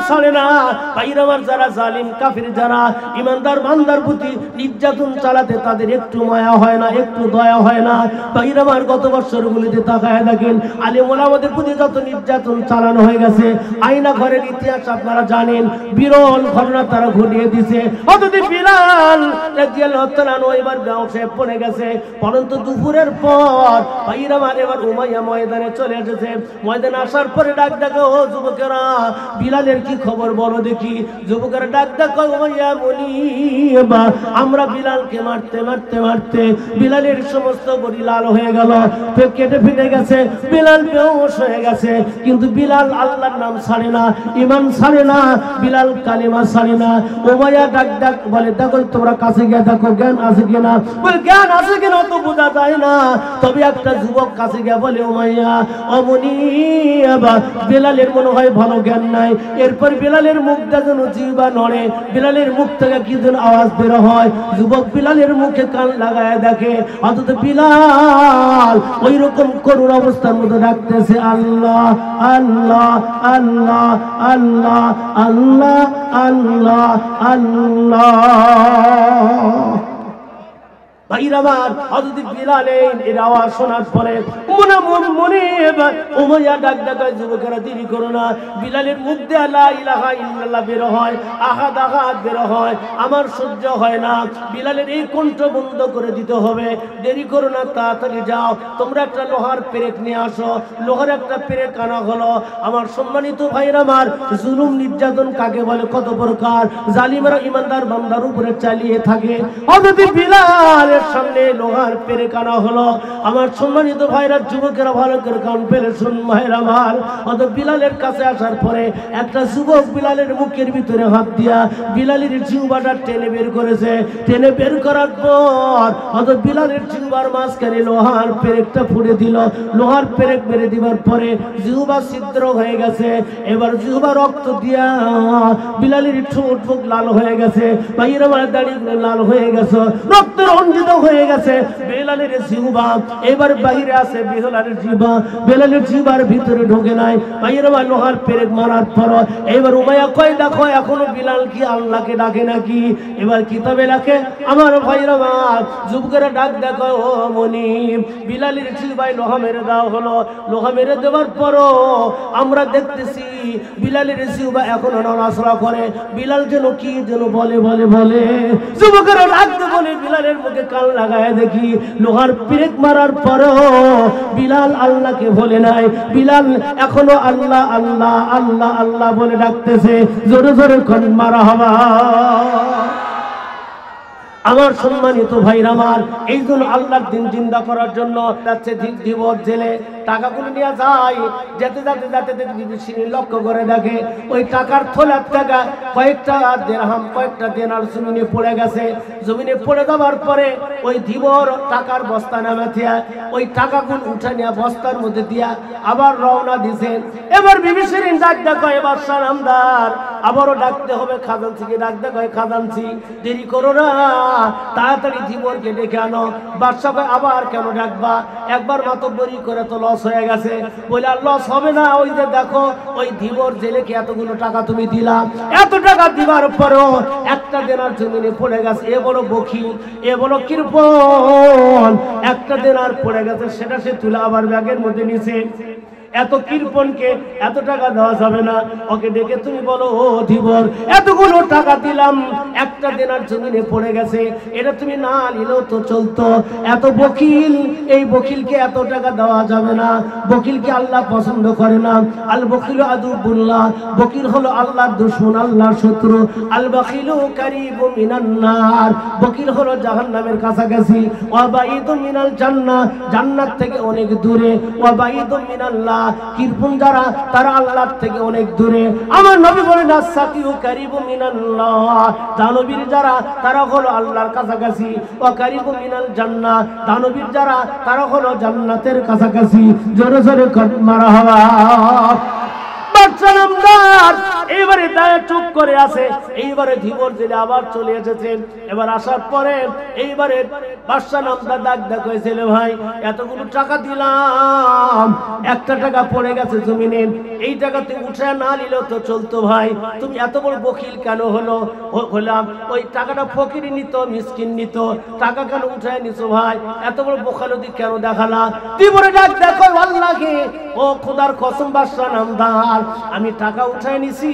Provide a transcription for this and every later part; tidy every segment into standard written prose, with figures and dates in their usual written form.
ছাড়ে না। ভাইরা আমার, যারা জালিম কাফির, যারা ইমানদার বান্দার প্রতি নির্যাতন চালাতে তাদের একটু মায়া হয় না, একটু দয়া হয় না। ভাইরা আমার, গত বছরগুলিতে তাকায় দেখেন আলেম ওলামাদের প্রতি যত নির্যাতন চালানো হয়ে গেছে, আয়না ঘরের ইতিহাস আপনারা জানেন, বিরল ঘটনা তারা ঘটিয়ে দিছে। অথচ বিলাল রাদিয়াল্লাহু তাআলা এবার ব্যবসায় পড়ে গেছে। পরন্তু দুপুরের পর ভাইরা আমার এবার উমাইয়া ময়দানে চলে এসেছে। ময়দানে আসার পরে ডাক দেখো, ও যুবকেরা, বিলালের কি খবর বলো দেখি। যুবকেরা ডাক দেখো, উমাইয়া মুনিবা, আমরা বিলালকে মারতে মারতে মারতে বিলালের সমস্ত বডি লাল হয়ে গেল, কেটে ফেটে গেছে, বিলাল বেহুশ হয়ে গেছে। কিন্তু বিলাল আল্লাহর নাম ছাড়ে না, ঈমান ছাড়ে না, বিলাল কালিমা ছাড়ে না। উমাইয়া ডাক ডাক বলে, দেখো তোমরা কাছে গিয়ে দেখো জ্ঞান আছে কিনা। বলে জ্ঞান আছে কিনা তো বোঝা যায় না। তবে একটা যুবক কাছে গিয়ে বলে, উমাইয়া অমনিবা, বিলালের মনে হয় ভালো জ্ঞান নাই। এরপর বিলালের মুখটা যেন জিহ্বা নড়ে, বিলালের মুখ থেকে কি যেন আওয়াজ বের হয়। যুবক বিলালের মুখে কান লাগায় দেখে, অথচ বিলাল ওই রকম করুণ অবস্থার মধ্যে ডাকতেছে, আল্লাহ আল্লাহ আল্লাহ আল্লাহ আল্লাহ আল্লাহ আল্লাহ। ভাইরাবার হযরত বিলালের এই আওয়াজ শোনার পরে মনে উমাইয়া ডাক ডাকায়, যুবকেরা দেরি করো না। বিলালের মুখ দিয়ে লা ইলাহা ইল্লাল্লাহ বের হয়, আহাদ আহাদ বের হয়, আমার সহ্য হয় না। বিলালের এই কণ্ঠ বন্ধ করে দিতে হবে, দেরি করো না, তাড়াতাড়ি যাও। তোমরা একটা লোহার পেরেক নিয়ে আসো। লোহার একটা পেরেক আনা হলো। আমার সম্মানিত ভাইরাবার, জুলুম নির্যাতন কাকে বলে, কত প্রকার জালিমরা ইমানদার বান্দার উপরে চালিয়ে থাকে। হযরত বিলাল সামনে লোহার পেরেক আনা হলো। আমার সম্মানিত ভাইরা, যুবকেরা ভালো করে কান পেলে শুন ভাইরা আমার। অত বিলালের কাছে আসার পরে একটা যুবক বিলালের মুখের ভিতরে হাত দিয়া বিলালের জিহ্বাটা টেনে বের করেছে। টেনে বের করার পর অত বিলালের জিহ্বার মাঝখানে লোহার পেরেকটা ফুড়ে দিল। লোহার পেরেক মেরে দিবার পরে জিহ্বা ছিদ্র হয়ে গেছে। এবার জিহ্বা রক্ত দিয়া বিলালের ঠোঁট মুখ লাল হয়ে গেছে, ভাইরা আমার দাড়িগুলো লাল হয়ে গেছে, রক্ত রঞ্জিত হয়ে গেছে। বিলালের জিহ্বা এবার বাইরে আছে, বিলালের জিহ্বা বিলালের জিহ্বার ভিতরে ঢোকে নাই। ভাইরা আমার লোহার পেরেক মারার পর এবার উমাইয়া কয়, দেখো এখনো বিলাল কি আল্লাহকে ডাকে নাকি? এবার কিতাবে লেখে, আমার ভাইরা আমার, যুবকেরা ডাক দেখো, ও মনিব, বিলালের জিহ্বায় লোহা মেরে দেওয়া হলো। লোহা মেরে দেওয়ার পরও আমরা দেখতেছি বিলালের জিহ্বা এখনো নড়াচড়া করে। বিলাল যেন কি যেন বলে বলে বলে। যুবকেরা ডাকতে বলে, বিলালের মুখে কান লাগায় দেখি লোহার পেরেক মারার পরও বিলাল আল্লাহকে বলে নাই। বিলাল এখনো আল্লাহ আল্লাহ আল্লাহ আল্লাহ বলে ডাকতেছে। জোরে জোরে কোন মারহাবা। আমার সম্মানিত ভাইরা আমার, এই জন্য আল্লাহর দিন জিন্দা করার জন্য যাচ্ছে দিবস জেলে, টাকাগুলো নিয়ে যায়। যেতে যেতে যেতে যেতে লক্ষ্য করে দেখে ওই টাকার থলার টাকা কয়েকটা দিরহাম, কয়েকটা দিনার জমিনে পড়ে গেছে। জমিনে পড়ে যাওয়ার পরে ওই ধীবর টাকার বস্তা নামে দিয়া ওই টাকাগুলো উঠে নিয়ে বস্তার মধ্যে দিয়া আবার রওনা দিছে। এবার বিবি শিরিন ডাক দেখো, এবার সালামদার আবারও ডাকতে হবে খাজানচিকে। ডাক দেখো, খাজানচি দেরি করো না, তাড়াতাড়ি ধীবরকে ডেকে আনো। বাদশা কয়, আবার কেন ডাকবা? একবার মাতব্বরি করে তো লস হয়ে গেছে। বলে আর লস হবে না, ওই যে দেখো ওই ধীবর জেলেকে এতগুলো টাকা তুমি দিলা, এত টাকা দিবার পরেও একটা দেনার জমিনে পড়ে গেছে। এ বড় বখিল, এ বড় কৃপণ, একটা দেনার পড়ে গেছে, সেটা সে তুলে আবার ব্যাগের মধ্যে নিছে। এত কৃপণকে এত টাকা দেওয়া যাবে না। ওকে ডেকে তুমি বলো, ও ধীবর, এতগুলো টাকা দিলাম, একটা দেনার জমিনে পড়ে গেছে, এটা তুমি না নিলেও তো চলতো। এত বকিল, এই বকিলকে এত টাকা দেওয়া যাবে না। বকিলকে আল্লাহ পছন্দ করে না। আল বকিল আদুবুল্লাহ, বকিল হলো আল্লাহর দুশমন, আল্লাহর শত্রু। আল বকিলু কারিবু মিনান নার, বকিল হলো জাহান্নামের কাছাকাছি। ওয়া বাইদু মিনাল জান্নাহ, জান্নাত থেকে অনেক দূরে। ওয়া বাইদু মিনাল্লাহ, কৃপণ যারা তারা আল্লাহর থেকে অনেক দূরে। আমার নবী বলেন, আস-সাকিউ কারিবু মিনাল্লাহ, দানবীর যারা তারা হলো আল্লাহর কাছাকাছি। ওয়া কারিবু মিনাল জান্নাহ, দানবীর যারা তারা হলো জান্নাতের কাছাকাছি। জোরে জোরে মারহাবা। বাদশা নামদার এবারে দাঁড়িয়ে চুপ করে আছে। এইবারে ধীবর জেলে আবার চলে এসেছেন। এবার আসার পরে এইবারে বাদশাহ নামদার ডাক ডাক হয়েছিল, ভাই এতগুলো টাকা দিলাম, একটা টাকা পড়ে গেছে জমিনে, এই টাকা তুমি উঠে না নিলেও তো চলতো ভাই, তুমি এত বড় বকিল কেন হলাম? ওই টাকাটা ফকিরি নিত, মিসকিন নিত, টাকা কেন উঠে নিছো ভাই? এত বড় বোখালতি কেন দেখালা? দিবরে ডাক দেখো, আল্লাহকে ও খোদার কসম বাদশাহ নামদার, আমি টাকা উঠায় নিছি,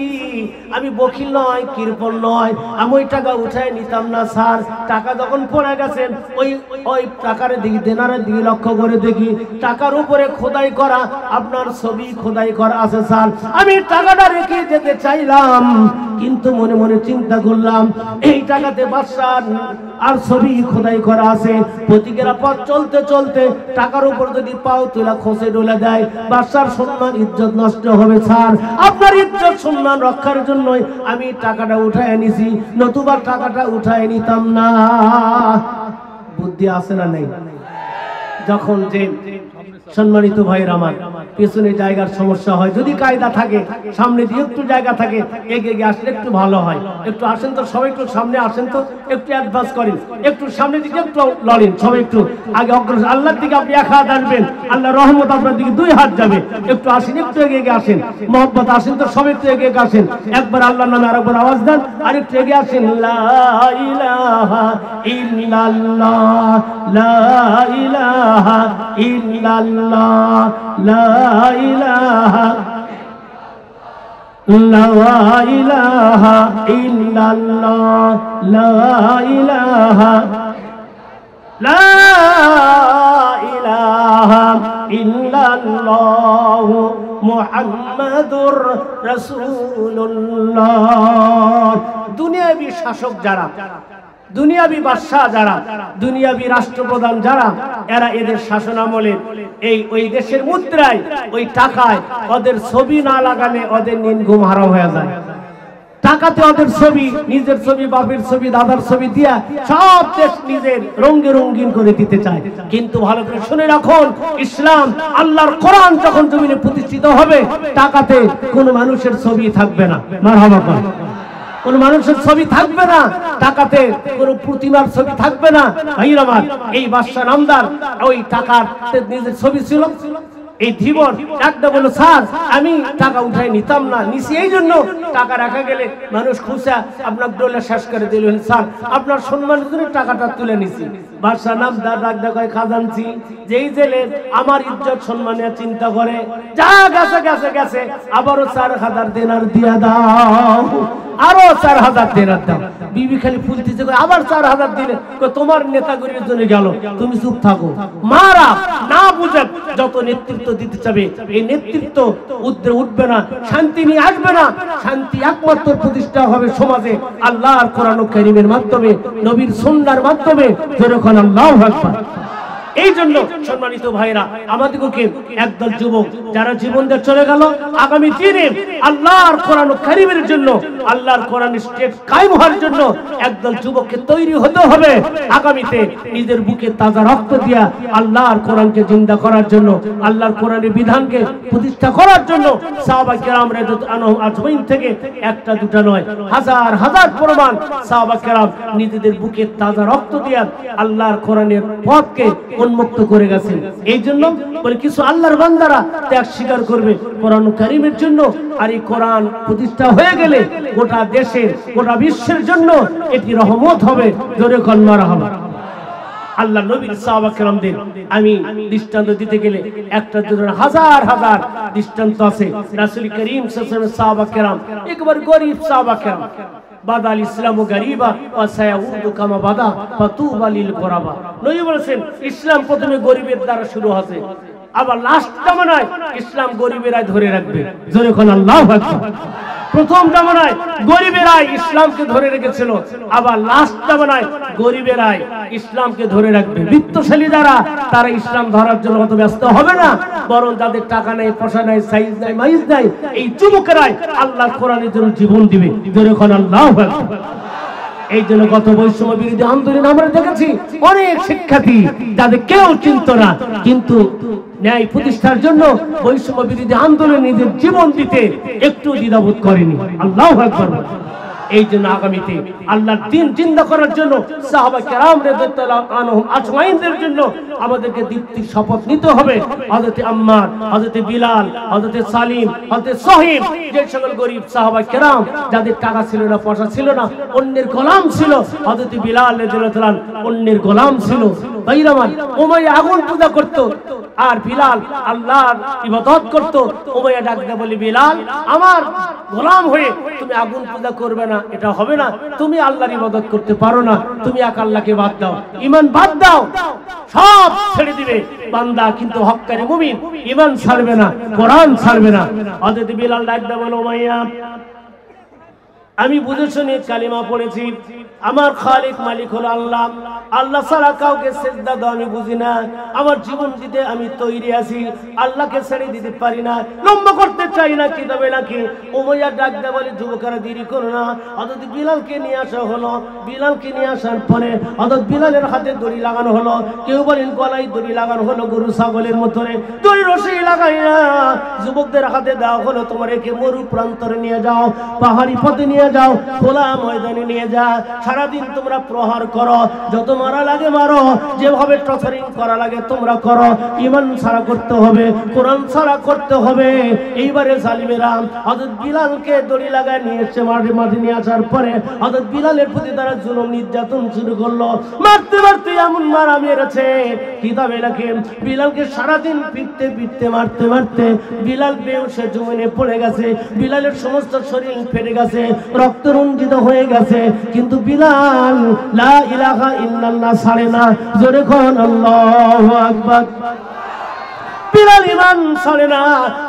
আমি বকিল নয়, কৃপণ নয়, আমি ওই টাকা উঠায় নিতাম না স্যার। টাকা যখন পড়ে গেছেন ওই ওই টাকার দিকে, দেনারের দিকে লক্ষ্য করে দেখি টাকার উপরে খোদাই করা আপনার ছবি খোদাই করা আছে স্যার। আমি টাকাটা রেখে যেতে চাইলাম, কিন্তু মনে মনে চিন্তা করলাম এই টাকাতে বাদশাহ আর ছবি খোদাই করা আছে, প্রতীকেরা পথ চলতে চলতে টাকার উপর যদি পাও তোলা খসে ডলে দেয়, বাদশার সম্মান ইজ্জত নষ্ট হবে স্যার। আপনার ইজ্জত সম্মান রক্ষার জন্যই আমি টাকাটা উঠায় নিছি, নতুবা টাকাটা উঠায় নিতাম না। বুদ্ধি আছে না নেই? যখন যে সম্মানিত ভাইয়ের আমার পেছনে জায়গার সমস্যা হয়, যদি কায়দা থাকে সামনে দিয়ে একটু জায়গা থাকে, এগিয়ে আসলে একটু ভালো হয়। একটু আসেন তো সবাই, একটু সামনে আসেন তো, একটু অ্যাডভান্স করেন, একটু সামনের দিকে একটু লড়েন সবাই, একটু আগে অগ্রসর। আল্লাহর দিকে আপনি এক হাত আসবেন, আল্লাহ রহমত আপনার দিকে দুই হাত যাবে। একটু আসেন, একটু এগিয়ে আসেন, মোহাম্মত আসেন তো সবাই একটু এগিয়ে আসেন। একবার আল্লাহর নামে আরেকবার আওয়াজ দেন, আর একটু এগিয়ে আসেন। লা ইলাহা ইল্লাল্লাহ, লা ইলাহা ইল্লাল্লাহ, লা ইলাহা, লা ইলাহা ইল্লাল্লাহ, লা ইলাহা, লা ইলাহা ইল্লাল্লাহ, মুহাম্মাদুর রাসূলুল্লাহ। দুনিয়াবি শাসক যারা, দুনিয়াবি বাদশাহ যারা, দুনিয়াবি রাষ্ট্রপ্রধান যারা, এরা এদের শাসন আমলে এই ওই দেশের মুদ্রায়, ওই টাকায় ওদের ছবি না লাগালে ওদের নিন ঘুম হারাম হয়ে যায়। টাকাতে ওদের ছবি, নিজের ছবি, বাপের ছবি, দাদার ছবি দিয়া সব দেশ নিজের রঙে রঙিন করে দিতে চায়। কিন্তু ভালো করে শুনে রাখুন, ইসলাম আল্লাহর কোরআন যখন জমিনে প্রতিষ্ঠিত হবে, টাকাতে কোনো মানুষের ছবি থাকবে না। মারহাবা কর। কোন মানুষের ছবি থাকবে না, টাকাতে কোন প্রতিমার ছবি থাকবে না। ভাইরা আমার, এই বাদশাহ নামদার ওই টাকার নিজের ছবি ছিল। এই ধীবর একটা বলল, স্যার আমি টাকা উঠাই নিতাম না, নিছি এই জন্য টাকা রাখা গেলে মানুষ খুশা আপনার ডলে শেষ করে দিলেন, স্যার আপনার সম্মানের জন্য টাকাটা তুলে নিছি। বাদশাহ নামদার ডাক দেখায়, খাজানচি যেই জেলে আমার ইজ্জত সম্মানের চিন্তা করে, যা গেছে গেছে গেছে, আবারও 4000 দিনার দিয়া দাও, আরো 4000 দিনার দাও। বিবি খালি ফুলতেছে, আবার 4000 দিলে, তোমার নেতাগিরির জন্য গেল, তুমি চুপ থাকো। মারা না বুঝে যত নেতৃত্ব দিতে চাবে, এই নেতৃত্ব উঠবে না, শান্তি নিয়ে আসবে না। শান্তি একমাত্র প্রতিষ্ঠা হবে সমাজে আল্লাহর কোরআন কারীমের মাধ্যমে, নবীর সুন্নাহর মাধ্যমে। যখন আল্লাহু আকবার। এই জন্য সম্মানিত ভাইরা, আমাদেরকে একদল যুবক যারা জীবন দিয়ে চলে গেল, আগামী দিনে আল্লাহর কোরআন কারীমের জন্য, আল্লাহর কোরআনের স্টেট কায়েম হওয়ার জন্য একদল যুবককে তৈরি হতে হবে। আগামীতে নিজের বুকে তাজা রক্ত দিয়া আল্লাহর কোরআনকে জিন্দা করার জন্য, আল্লাহর কোরআনের বিধানকে প্রতিষ্ঠা করার জন্য সাহাবা কেরাম রাদিয়াল্লাহু আনহুম আজমাইন থেকে একটা দুটা নয়, হাজার হাজার প্রমাণ সাহাবা কেরাম নিজেদের বুকে তাজা রক্ত দিয়া আল্লাহর কোরআনের পথকে উন্মুক্ত করে গেছেন। এই জন্য বলে কিছু আল্লাহর বান্দারা ত্যাগ স্বীকার করবে কোরআন কারীমের জন্য। আর এই কোরআন প্রতিষ্ঠা হয়ে গেলে গোটা দেশের, গোটা বিশ্বের জন্য এটি রহমত হবে। জোরে কোন মারহাবা। আল্লাহ নবীর সাহাবা কেরামদের আমি দৃষ্টান্ত দিতে গেলে একটা দুটো হাজার হাজার দৃষ্টান্ত আছে। রাসূল করিম সাল্লাল্লাহু আলাইহি ওয়াসাল্লাম সাহাবা কেরাম একবার গরীব সাহাবা কেরাম, বাদাল ইসলামু গরিবা ওয়া সায়াউদু কামা বাদা ফাতুবা লিল গুরাবা। নবী বলেছেন ইসলাম প্রথমে গরিবের দ্বারা শুরু হবে, আবার লাস্ট জামানায় ইসলাম গরিবেরাই ধরে রাখবে। জোরে কোন আল্লাহু আকবার। প্রথম জামানায় গরিবেরাই ইসলামকে ধরে রেখেছিল, আবার লাস্ট জামানায় গরিবেরাই ইসলামকে ধরে রাখবে। বিত্তশালী যারা, তারা ইসলাম ধরার জন্য অত ব্যস্ত হবে না, বরং যাদের টাকা নাই, পয়সা নাই, সাইজ নাই, মাইজ নাই, এই যুবকেরাই আল্লাহর কোরআনের জন্য জীবন দিবে। জোরে কোন আল্লাহু আকবার। এই জন্য গত বৈষম্য বিরোধী আন্দোলন আমরা দেখেছি অনেক শিক্ষার্থী যাদের কেউ চিনত না, কিন্তু ন্যায় প্রতিষ্ঠার জন্য বৈষম্য বিরোধী আন্দোলনে নিজের জীবন দিতে একটু দ্বিধাবোধ করেনি। আল্লাহু আকবার। এই জন্য আগামীতে আল্লাহর দ্বীন জিন্দা করার জন্য সাহাবা কেরাম রাদিয়াল্লাহু আনহুম আজমাইনদের জন্য আমাদেরকে দীপ্তি শপথ নিতে হবে। হযরত আম্মার, হযরত বিলাল, হযরত সালিম, হযরত সোহেব, যে সকল গরীব সাহাবা কেরাম যাদের টাকা ছিল না, পয়সা ছিল না, অন্যের গোলাম ছিল, হযরত বিলাল রাদিয়াল্লাহু তাআলা অন্যের গোলাম ছিল। ভাইরা আমার, উমাইয়া আগুন পূজা করত আর বিলাল আল্লাহর ইবাদত করত। উমাইয়া ডাকতে বলে, বিলাল আমার গোলাম হয়ে তুমি আগুন পূজা করবে না, এটা হবে না। তুমি আল্লাহর ইবাদত করতে পারো না, তুমি এক আল্লাহকে বাদ দাও, ঈমান বাদ দাও, সব ছেড়ে দিবে বান্দা, কিন্তু হক্কানি মুমিন ঈমান ছাড়বে না, কোরআন ছাড়বে না। হযরত বিলাল ডাকতে বলে, উমাইয়া আমি বুঝে শুনে কালিমা পড়েছি, আমার খালিক মালিক হলো আল্লাহ, আল্লাহ ছাড়া কাউকে সিজদা দাও আমি বুঝি না, আমার জীবন দিতে আমি তৈরি আছি, আল্লাহকে ছেড়ে দিতে পারি না, লম্বা করতে চাই না, কি তবে নাকি। উমাইয়া ডাকতে বলে, যুবকেরা দেরি করো না। হযরত বিলালকে নিয়ে আসা হলো। বিলালকে নিয়ে আসার পরে হযরত বিলালের হাতে দড়ি লাগানো হলো, কেউ বলেন গলায় দড়ি লাগানো হলো, গরু ছাগলের মতনে দড়ি রশি লাগাই না, যুবকদের হাতে দেওয়া হলো, তোমার একে মরু প্রান্তরে নিয়ে যাও, পাহাড়ি পথে নিয়ে যাও, খোলা ময়দানে নিয়ে যা, সারাদিন তোমরা প্রহার করো, যত মারা লাগে মারো, যেভাবে টর্চারিং করা লাগে তোমরা করো, ঈমান ছাড়া করতে হবে, কোরআন ছাড়া করতে হবে। এইবারে জালিমেরা হযরত বিলালকে দড়ি লাগায় নিয়ে এসে মাঠে নিয়ে আসার পরে হযরত বিলালের প্রতি তারা জুলুম নির্যাতন শুরু করলো, মারতে মারতে এমন মারা মেরেছে কিতাবে লেখে বিলালকে সারাদিন পিটতে মারতে মারতে বিলাল বেহুশে জমিনে পড়ে গেছে, বিলালের সমস্ত শরীর ফেটে গেছে, রক্ত রঞ্জিত হয়ে গেছে, কিন্তু বিলাল লা ইলাহা ইল্লাল্লাহ ছাড়ে না। জোরে কোন আল্লাহু আকবার। বিলাল ঈমান ছাড়ে না।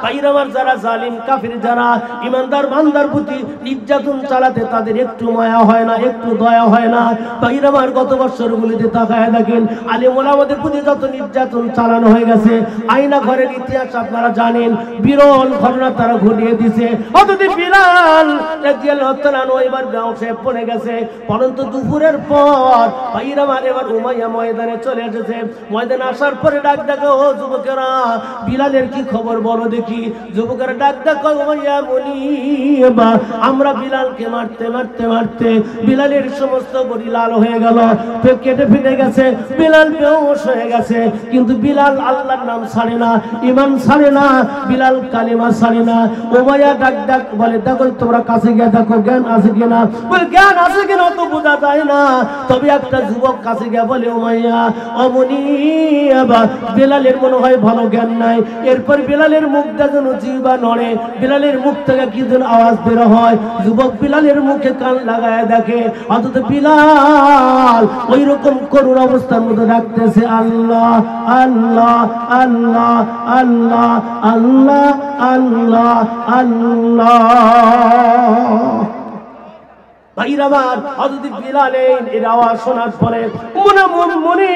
ভাইরা আমার, যারা জালিম কাফির, যারা ঈমানদার বান্দার প্রতি নির্যাতন চালাতে তাদের একটু মায়া হয় না, একটু দয়া হয় না। ভাইরা আমার, গত বছরগুলিতে তাকায় দেখেন আলেম ওলামাদের প্রতি যত নির্যাতন চালানো হয়ে গেছে, আয়না ঘরের ইতিহাস আপনারা জানেন, বিরল ঘটনা তারা ঘটিয়ে দিছে। অথচ বিলাল রাদিয়াল্লাহু তাআলা এবার বেহুশে পড়ে গেছে, পরন্তু দুপুরের পর ভাইরা আমার এবার উমাইয়া ময়দানে চলে এসেছে। ময়দানে আসার পরে ডাক ডাকে, ও যুবকেরা, বিলালের কি খবর বলো দেখি। যুবকেরা ডাক ডাকে, উমাইয়া মুনিবা, আমরা বিলালকে মারতে মারতে মারতে বিলালের সমস্ত বডি লাল হয়ে গেল, কেটে ফেটে গেছে, বিলাল বেহুশ হয়ে গেছে, কিন্তু বিলাল আল্লাহর নাম ছাড়ে না, ঈমান ছাড়ে না, বিলাল কালিমা ছাড়ে না। উমাইয়া ডাক বলে, দেখো তোমরা কাছে গিয়ে দেখো জ্ঞান আছে কিনা। বলে, জ্ঞান আছে কিনা তো বোঝা যায় না। তবে একটা যুবক কাছে গিয়ে বলে, উমাইয়া অমনিবা, বিলালের মনে হয় ভালো জ্ঞান নাই। এরপর বিলালের মুখটা যেন জিহ্বা নড়ে, বিলালের মুখ থেকে কি যেন আওয়াজ বের হয়। যুবক বিলালের মুখে কান লাগায় দেখে, অথচ বিলাল ওই রকম করুণ অবস্থার মধ্যে ডাকতেছে, আল্লাহ আল্লাহ আল্লাহ আল্লাহ আল্লাহ আল্লাহ আল্লাহ। ভাইরা আমার, হযরত বিলালের এই আওয়াজ শোনার পরে মনে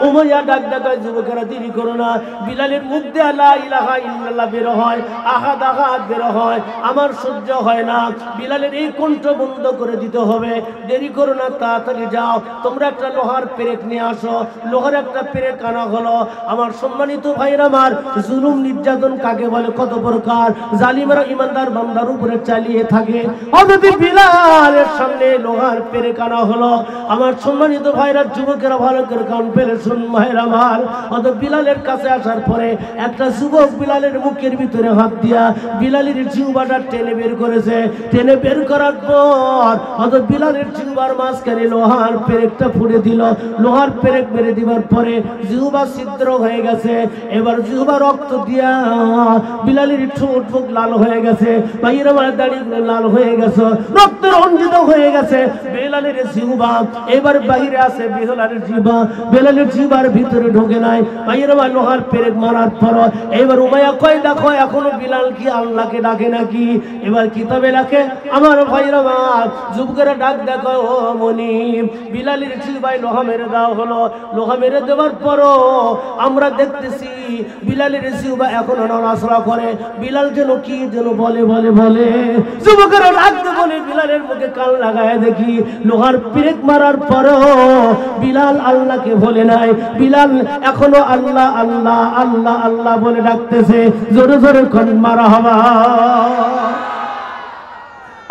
উমাইয়া ডাক ডাকায়, যুবকেরা দেরি করো না। বিলালের মুখ দিয়ে লা ইলাহা ইল্লাল্লাহ বের হয়, আহাদ আহাদ বের হয়, আমার সহ্য হয় না। বিলালের এই কণ্ঠ বন্ধ করে দিতে হবে, দেরি করো না, তাড়াতাড়ি যাও, তোমরা একটা লোহার পেরেক নিয়ে আসো। লোহার একটা পেরেক আনা হলো। আমার সম্মানিত ভাইরা আমার, জুলুম নির্যাতন কাকে বলে, কত প্রকার জালিমরা ঈমানদার বান্দার উপরে চালিয়ে থাকে। হযরত বিলাল সামনে লোহার পেরেক আনা হলো। আমার সম্মানিত ভাইরা, যুবকেরা ভালো করে কান পেলে শুন ভাইরা আমার। অত বিলালের কাছে আসার পরে একটা যুবক বিলালের মুখের ভিতরে হাত দিয়া বিলালের জিহ্বাটা টেনে বের করেছে। টেনে বের করার পর অত বিলালের জিহ্বার মাঝখানে লোহার পেরেকটা ফুড়ে দিল। লোহার পেরেক মেরে দিবার পরে জিহ্বা ছিদ্র হয়ে গেছে। এবার জিহ্বা রক্ত দিয়া বিলালের ঠোঁট মুখ লাল হয়ে গেছে, ভাইরা আমার দাড়িগুলো লাল হয়ে গেছে, রক্ত রঞ্জিত হয়ে গেছে। বিলালের জিহ্বা এবার বাইরে আছে, বিলালের জিহ্বা বিলালের জিহ্বার ভিতরে ঢোকে নাই। ভাইরা আমার লোহার পেরেক মারার পর এবার উমাইয়া কয়, দেখো এখনো বিলাল কি আল্লাহকে ডাকে নাকি? এবার কিতাবে লেখে, আমার ভাইরা আমার, যুবকেরা ডাক দেখো, ও মনিব, বিলালের জিহ্বায় লোহা মেরে দেওয়া হলো। লোহা মেরে দেওয়ার পরও আমরা দেখতেছি বিলালের জিহ্বা এখনো নড়াচড়া করে। বিলাল যেন কি যেন বলে বলে বলে। যুবকেরা ডাকতে বলে, বিলালের মুখে কান লাগায় দেখি লোহার পিরেক মারার পরেও বিলাল আল্লাহকে ভুলে নাই। বিলাল এখনো আল্লাহ আল্লাহ আল্লাহ আল্লাহ বলে ডাকতেছে। জোরে জোরে কোন মারহাবা।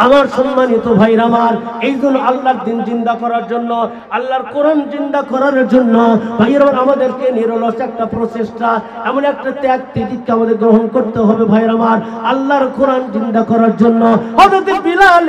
আমার সম্মানিত ভাইরা আমার, এই জন্য আল্লাহর দিন জিন্দা করার জন্য, আল্লাহর কোরআন জিন্দা করার জন্য ভাইরা আমাদেরকে নিরলস একটা প্রচেষ্টা, এমন একটা ত্যাগ তিতিককে আমাদের গ্রহণ করতে হবে ভাইরা আমার, আল্লাহর কোরআন জিন্দা করার জন্য। হযরত বিলাল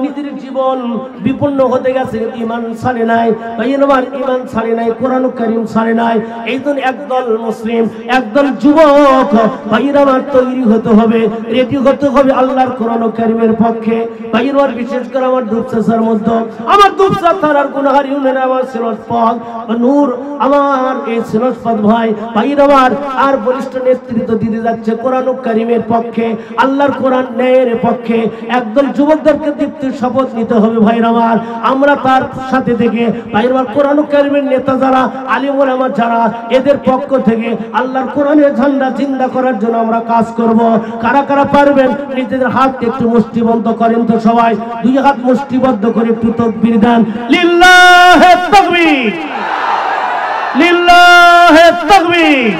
নিজের জীবন বিপন্ন হতে গেছে, ঈমান ছাড়ে নাই ভাইরা আমার, ঈমান ছাড়ে নাই, কোরআন কারীম ছাড়ে নাই। এই জন্য একদল মুসলিম, একদল যুবক ভাইরা আমার তৈরি হতে হবে, রেডি হতে হবে আল্লাহর কোরআন কারীমের পক্ষে। ভাইয়ের বিশেষ করে আমার দুপচাচার মধ্যে, আমার দুপচা থানার গুনাহার ইউনিয়নের আমার সিনসপদ নূর, আমার এই সিনসপদ ভাই ভাইয়ের আমার আর বলিষ্ঠ নেতৃত্ব দিতে যাচ্ছে কোরআন কারীমের পক্ষে, আল্লাহর কোরআন ন্যায়ের পক্ষে। একদল যুবকদেরকে দীপ্তির শপথ নিতে হবে ভাইয়ের আমার। আমরা তার সাথে থেকে ভাইয়ের আমার কোরআন কারীমের নেতা যারা, আলিম ওলামা যারা, এদের পক্ষ থেকে আল্লাহর কোরআনের ঝান্ডা জিন্দা করার জন্য আমরা কাজ করব। কারা কারা পারবেন নিজেদের হাত একটু মুষ্টিবদ্ধ করেন তো সবাই, দুই হাত মুষ্টিবদ্ধ করে একটু তাকবীর দেন। লিল্লাহে তাকবীর, লিল্লাহে তাকবীর।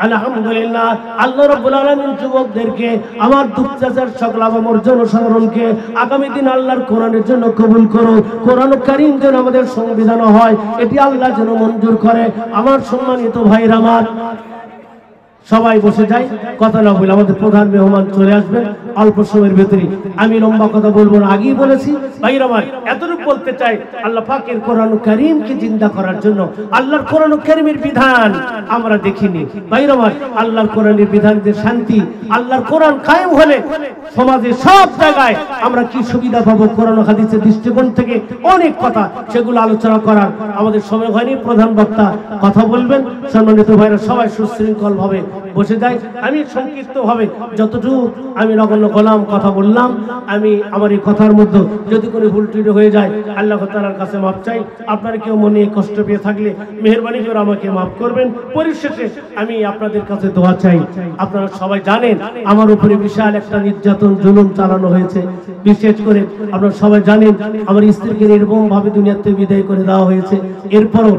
আলহামদুলিল্লাহ। আল্লাহ রাব্বুল আলামিন যুবকদেরকে, আমার দুপচাচার সকল আমার জনসাধারণকে আগামী দিন আল্লাহর কোরআনের জন্য কবুল করুন। কোরআন কারীম যেন আমাদের সংবিধান হয়, এটি আল্লাহ যেন মঞ্জুর করে। আমার সম্মানিত ভাইরা আমার, সবাই বসে যাই, কথা না বলে আমাদের প্রধান মেহমান চলে আসবেন অল্প সময়ের ভেতরে। আমি লম্বা কথা বলবো না, আগেই বলেছি ভাইরা আমার। এতটুকু বলতে চাই, আল্লাহ পাকের কোরআন কারীমকে জিন্দা করার জন্য আল্লাহর কোরআন কারীমের বিধান আমরা দেখিনি ভাইরা আমার। আল্লাহর কোরআনের বিধানদের শান্তি, আল্লাহর কোরআন কায়েম হলে সমাজে সব জায়গায় আমরা কি সুবিধা পাবো, কোরআন হাদিসের দৃষ্টিকোণ থেকে অনেক কথা, সেগুলো আলোচনা করার আমাদের সময় হয়নি। প্রধান বক্তা কথা বলবেন। সম্মানিত ভাইরা সবাই সুশৃঙ্খল ভাবে বসে যায়। আমি সংক্ষিপ্ত ভাবে যতটুকু আমি নগণ্য গোলাম কথা বললাম, আমি আমার এই কথার মধ্যে যদি কোনো ভুল ত্রুটি হয়ে যায় আল্লাহ তাআলার কাছে মাপ চাই। আপনারা কেউ মনে কষ্ট পেয়ে থাকলে মেহেরবানি করে আমাকে মাফ করবেন। পরিশেষে আমি আপনাদের কাছে দোয়া চাই। আপনারা সবাই জানেন আমার উপরে বিশাল একটা নির্যাতন জুলুম চালানো হয়েছে। বিশেষ করে আপনারা সবাই জানেন আমার স্ত্রীকে নির্মম ভাবে দুনিয়া থেকে বিদায় করে দেওয়া হয়েছে। এরপরও